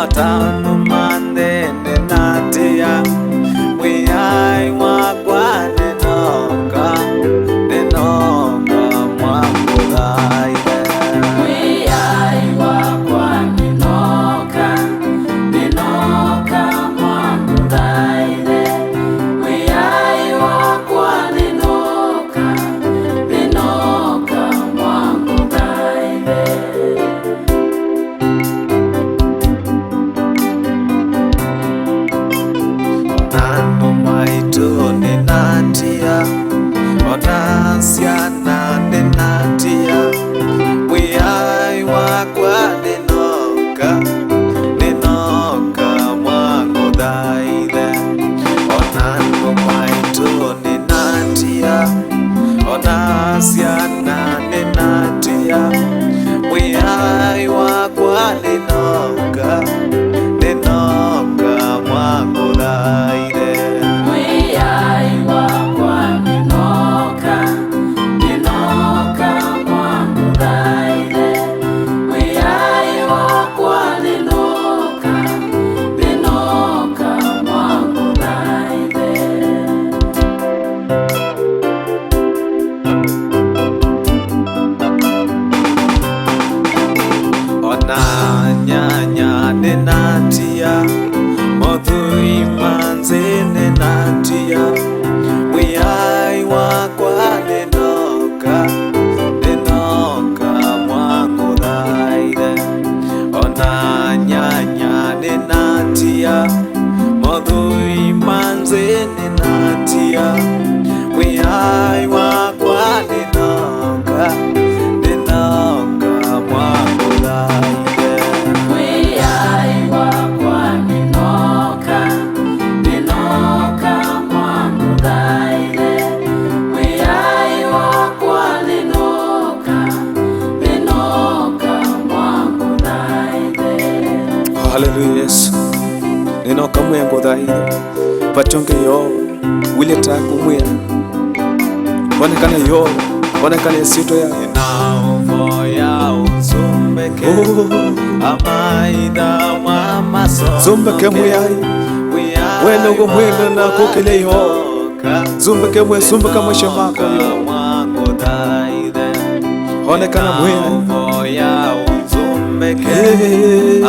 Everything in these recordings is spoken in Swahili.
Otano mande nenatia Mwiai wakwa nenoka mwakudai Mwiai wakwa nenoka mwakudai Mwiai wakwa nenoka mwakudai Onano maitu nenatia Onasiana nenatia Mwiai wakwa nenoka mwakudai Onano maitu nenatia Onasiana nenatia Mwiai wakwa nenoka mwakudai Mwiai wakwa nenoka mwakudai Mwiai wakwa nenoka mwakudai Ona nyanya nenatia Modhui manze nenatia Mwiai wakwa nenoka mwakudai Ona nyanya nenatia Modhui manze nenatia Mwiai wakwa nenoka mwakudai Mwiai wakwa nenoka mwakudai Mwiai wakwa nenoka mwakudai Hallelujah, Yesu. Nenoka mwengo dhai Pachonge yo Wile taku mwya Wanekana yo Wanekana sito ya Inaovoya uzumbeke Amaida mwamaso Zumbeke Mwiai Weno go mwendo na kukile yo Zumbeke mwe zumbeka mwisho mako yo Wanekana mwya Inaovoya uzumbeke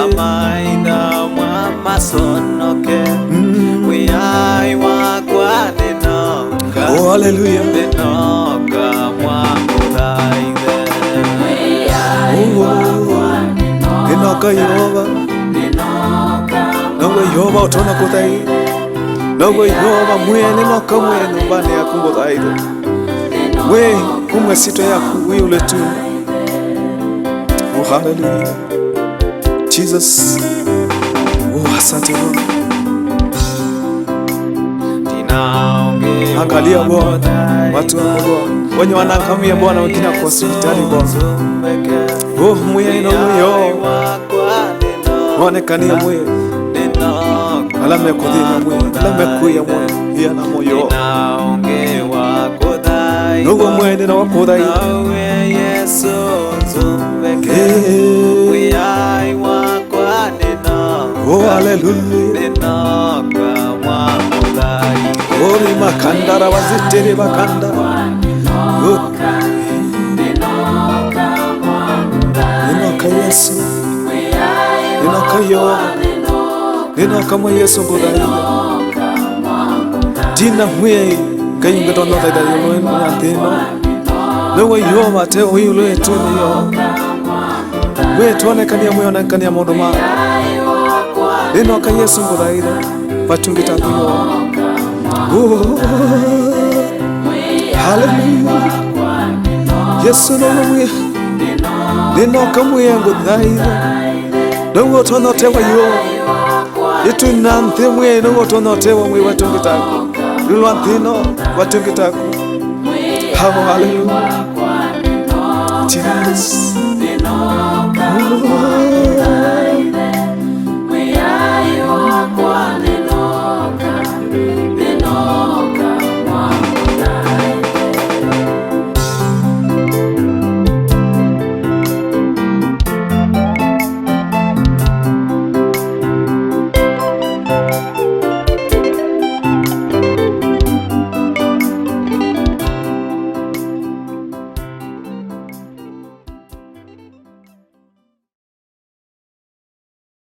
Amaida mwamaso noke Mwiai wakwa nenoka Oh hallelujah Nenoka mwakudai Nenoka Yehova Nongo Yehova utona kutai Nongo Yehova mwe nenoka mwe Numbane ya kumbo dhaido We kumwe sito ya kuwi uletu Oh hallelujah Jesus Oh asante Bwana Angalia Bwana watu wako Bwana wenye wanaangamia Bwana wengine kwa hospitali Bwana Oh mwe no mwe Onekania mwe Alame kudhina mwe Alame kuya mwe Hiya na moyo Nugo mwe nina wakudai Yesu zumbeke Mwiai wakwa nenoka Oh hallelujah Nenoka mwakudai Oh ni makandara wazitere bakanda Nenoka Yesu Nenoka yo Nenoka mwe Yesu kudai Dina mwe Kayunga tono taida yono Mwantino Nugo yo mateo hiyo lue tuni yo We tuone kania mwe onekania mondo maa Nenoka Yesu kudai Patungi taku yo Hallelujah Yesu nono mwe Nenoka mwe ngudai Nungo tono tewa yo Itu nante mwe nungo tono tewa mwe watungi taku Lulwantino watungi taku Hallelujah Jesus